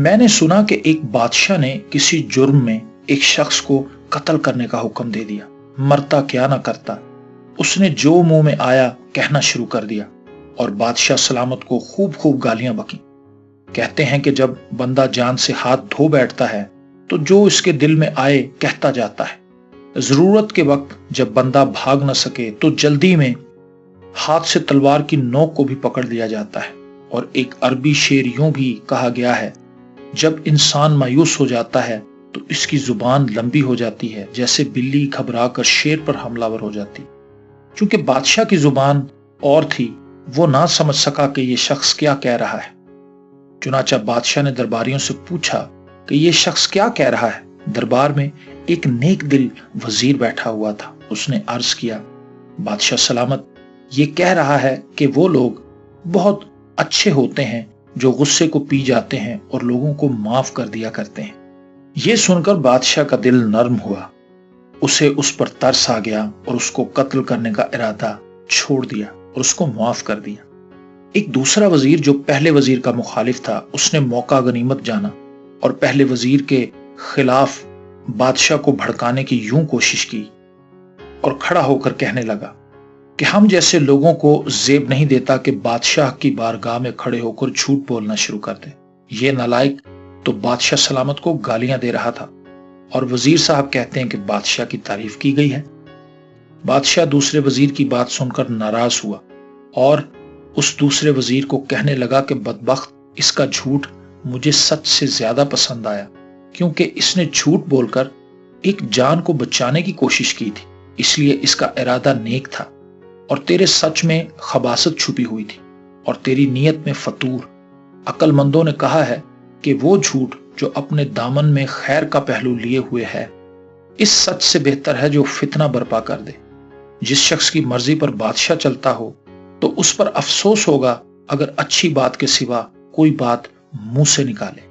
میں نے سنا کہ ایک بادشاہ نے کسی جرم میں ایک شخص کو قتل کرنے کا حکم دے دیا۔ مرتا کیا نہ کرتا، اس نے جو منہ میں آیا کہنا شروع کر دیا اور بادشاہ سلامت کو خوب گالیاں بکیں۔ کہتے ہیں کہ جب بندہ جان سے ہاتھ دھو بیٹھتا ہے تو جو اس کے دل میں آئے کہتا جاتا ہے۔ ضرورت کے وقت جب بندہ بھاگ نہ سکے تو جلدی میں ہاتھ سے تلوار کی نوک کو بھی پکڑ لیا جاتا ہے۔ اور ایک عربی شعر یوں بھی کہا گیا ہے، جب انسان مایوس ہو جاتا ہے تو اس کی زبان لمبی ہو جاتی ہے جیسے بلی گھبرا کر شیر پر حملہ ور ہو جاتی۔ چونکہ بادشاہ کی زبان اور تھی، وہ نہ سمجھ سکا کہ یہ شخص کیا کہہ رہا ہے۔ چنانچہ بادشاہ نے درباریوں سے پوچھا کہ یہ شخص کیا کہہ رہا ہے۔ دربار میں ایک نیک دل وزیر بیٹھا ہوا تھا۔ اس نے عرض کیا، بادشاہ سلامت، یہ کہہ رہا ہے کہ وہ لوگ بہت اچھے ہوتے ہیں جو غصے کو پی جاتے ہیں اور لوگوں کو معاف کر دیا کرتے ہیں۔ یہ سن کر بادشاہ کا دل نرم ہوا، اسے اس پر ترس آ گیا اور اس کو قتل کرنے کا ارادہ چھوڑ دیا اور اس کو معاف کر دیا۔ ایک دوسرا وزیر جو پہلے وزیر کا مخالف تھا، اس نے موقع غنیمت جانا اور پہلے وزیر کے خلاف بادشاہ کو بھڑکانے کی یوں کوشش کی اور کھڑا ہو کر کہنے لگا کہ ہم جیسے لوگوں کو زیب نہیں دیتا کہ بادشاہ کی بارگاہ میں کھڑے ہو کر جھوٹ بولنا شروع کر دے۔ یہ نالائق تو بادشاہ سلامت کو گالیاں دے رہا تھا اور وزیر صاحب کہتے ہیں کہ بادشاہ کی تعریف کی گئی ہے۔ بادشاہ دوسرے وزیر کی بات سن کر ناراض ہوا اور اس دوسرے وزیر کو کہنے لگا کہ بدبخت، اس کا جھوٹ مجھے سچ سے زیادہ پسند آیا، کیونکہ اس نے جھوٹ بول کر ایک جان کو بچانے کی کوشش کی تھی، اس لیے اس کا ارادہ نیک تھا، اور تیرے سچ میں خباثت چھپی ہوئی تھی اور تیری نیت میں فتور۔ عقل مندوں نے کہا ہے کہ وہ جھوٹ جو اپنے دامن میں خیر کا پہلو لیے ہوئے ہے، اس سچ سے بہتر ہے جو فتنہ برپا کر دے۔ جس شخص کی مرضی پر بادشاہ چلتا ہو تو اس پر افسوس ہوگا اگر اچھی بات کے سوا کوئی بات منہ سے نکالے۔